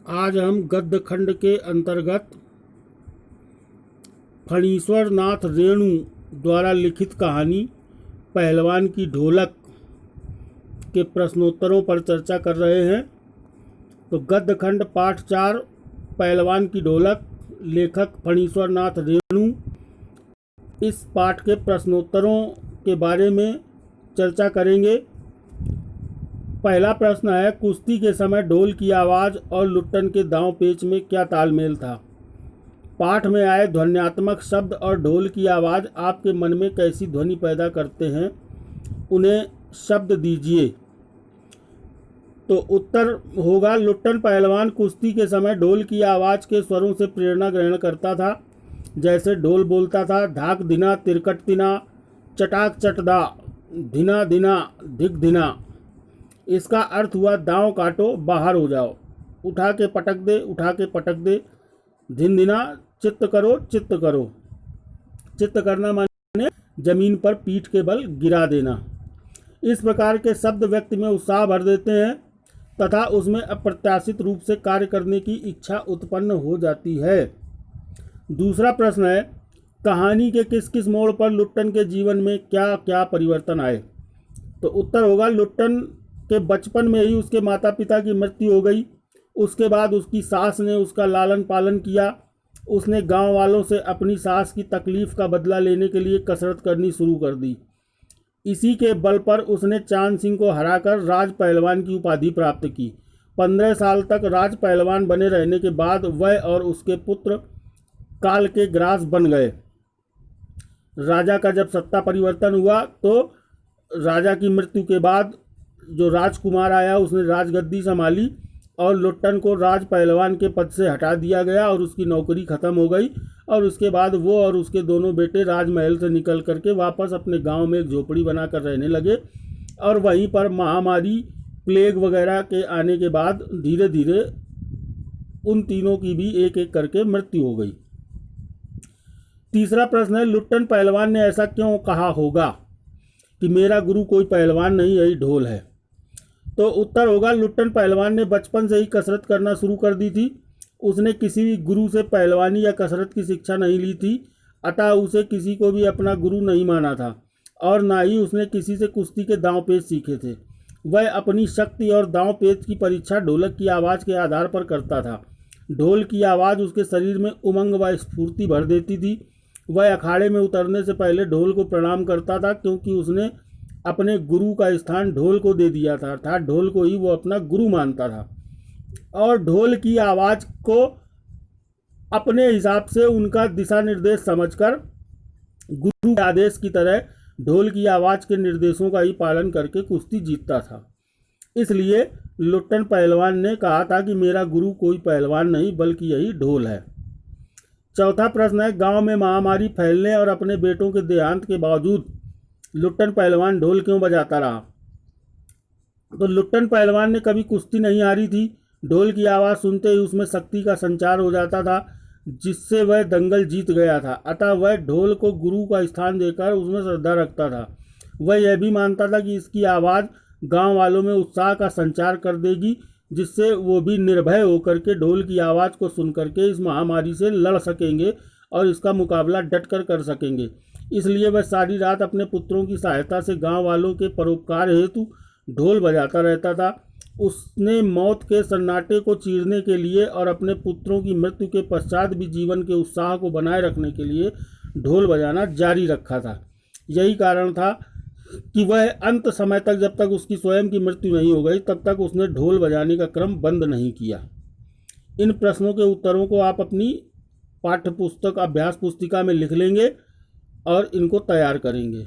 आज हम गद्य खंड के अंतर्गत फणीश्वर नाथ रेणु द्वारा लिखित कहानी पहलवान की ढोलक के प्रश्नोत्तरों पर चर्चा कर रहे हैं। तो गद्य खंड पाठ 4 पहलवान की ढोलक, लेखक फणीश्वर नाथ रेणु। इस पाठ के प्रश्नोत्तरों के बारे में चर्चा करेंगे। पहला प्रश्न है, कुश्ती के समय ढोल की आवाज़ और लुट्टन के दांव पेच में क्या तालमेल था? पाठ में आए ध्वन्यात्मक शब्द और ढोल की आवाज़ आपके मन में कैसी ध्वनि पैदा करते हैं, उन्हें शब्द दीजिए। तो उत्तर होगा, लुट्टन पहलवान कुश्ती के समय ढोल की आवाज़ के स्वरों से प्रेरणा ग्रहण करता था। जैसे ढोल बोलता था, धाक धिना तिरकट तिना, चटाक चटदा, धिना धिना धिक धिना। इसका अर्थ हुआ दांव काटो, बाहर हो जाओ, उठा के पटक दे, उठा के पटक दे, धिन धिना चित्त करो, चित्त करो। चित्त करना माने जमीन पर पीठ के बल गिरा देना। इस प्रकार के शब्द व्यक्ति में उत्साह भर देते हैं तथा उसमें अप्रत्याशित रूप से कार्य करने की इच्छा उत्पन्न हो जाती है। दूसरा प्रश्न है, कहानी के किस किस मोड़ पर लुट्टन के जीवन में क्या क्या परिवर्तन आए? तो उत्तर होगा, लुट्टन के बचपन में ही उसके माता पिता की मृत्यु हो गई। उसके बाद उसकी सास ने उसका लालन पालन किया। उसने गांव वालों से अपनी सास की तकलीफ़ का बदला लेने के लिए कसरत करनी शुरू कर दी। इसी के बल पर उसने चांद सिंह को हराकर राज पहलवान की उपाधि प्राप्त की। 15 साल तक राज पहलवान बने रहने के बाद वह और उसके पुत्र काल के ग्रास बन गए। राजा का जब सत्ता परिवर्तन हुआ तो राजा की मृत्यु के बाद जो राजकुमार आया उसने राजगद्दी संभाली और लुट्टन को राज पहलवान के पद से हटा दिया गया और उसकी नौकरी ख़त्म हो गई। और उसके बाद वो और उसके दोनों बेटे राजमहल से निकल करके वापस अपने गांव में एक झोपड़ी बनाकर रहने लगे। और वहीं पर महामारी, प्लेग वगैरह के आने के बाद धीरे धीरे उन तीनों की भी एक एक करके मृत्यु हो गई। तीसरा प्रश्न है, लुट्टन पहलवान ने ऐसा क्यों कहा होगा कि मेरा गुरु कोई पहलवान नहीं, यही ढोल है? तो उत्तर होगा, लुट्टन पहलवान ने बचपन से ही कसरत करना शुरू कर दी थी। उसने किसी भी गुरु से पहलवानी या कसरत की शिक्षा नहीं ली थी, अतः उसे किसी को भी अपना गुरु नहीं माना था और ना ही उसने किसी से कुश्ती के दांव पेच सीखे थे। वह अपनी शक्ति और दांव पेच की परीक्षा ढोलक की आवाज़ के आधार पर करता था। ढोल की आवाज़ उसके शरीर में उमंग व स्फूर्ति भर देती थी। वह अखाड़े में उतरने से पहले ढोल को प्रणाम करता था, क्योंकि उसने अपने गुरु का स्थान ढोल को दे दिया था, अर्थात ढोल को ही वो अपना गुरु मानता था। और ढोल की आवाज़ को अपने हिसाब से उनका दिशा निर्देश समझकर गुरु के आदेश की तरह ढोल की आवाज़ के निर्देशों का ही पालन करके कुश्ती जीतता था। इसलिए लुट्टन पहलवान ने कहा था कि मेरा गुरु कोई पहलवान नहीं बल्कि यही ढोल है। चौथा प्रश्न है, गांव में महामारी फैलने और अपने बेटों के देहांत के बावजूद लुट्टन पहलवान ढोल क्यों बजाता रहा? तो लुट्टन पहलवान ने कभी कुश्ती नहीं हारी थी। ढोल की आवाज़ सुनते ही उसमें शक्ति का संचार हो जाता था, जिससे वह दंगल जीत गया था। अतः वह ढोल को गुरु का स्थान देकर उसमें श्रद्धा रखता था। वह यह भी मानता था कि इसकी आवाज़ गांव वालों में उत्साह का संचार कर देगी, जिससे वो भी निर्भय होकर के ढोल की आवाज़ को सुन करके इस महामारी से लड़ सकेंगे और इसका मुकाबला डटकर कर सकेंगे। इसलिए वह सारी रात अपने पुत्रों की सहायता से गांव वालों के परोपकार हेतु ढोल बजाता रहता था। उसने मौत के सन्नाटे को चीरने के लिए और अपने पुत्रों की मृत्यु के पश्चात भी जीवन के उत्साह को बनाए रखने के लिए ढोल बजाना जारी रखा था। यही कारण था कि वह अंत समय तक, जब तक उसकी स्वयं की मृत्यु नहीं हो गई, तब तक उसने ढोल बजाने का क्रम बंद नहीं किया। इन प्रश्नों के उत्तरों को आप अपनी पाठ्य पुस्तक अभ्यास पुस्तिका में लिख लेंगे और इनको तैयार करेंगे।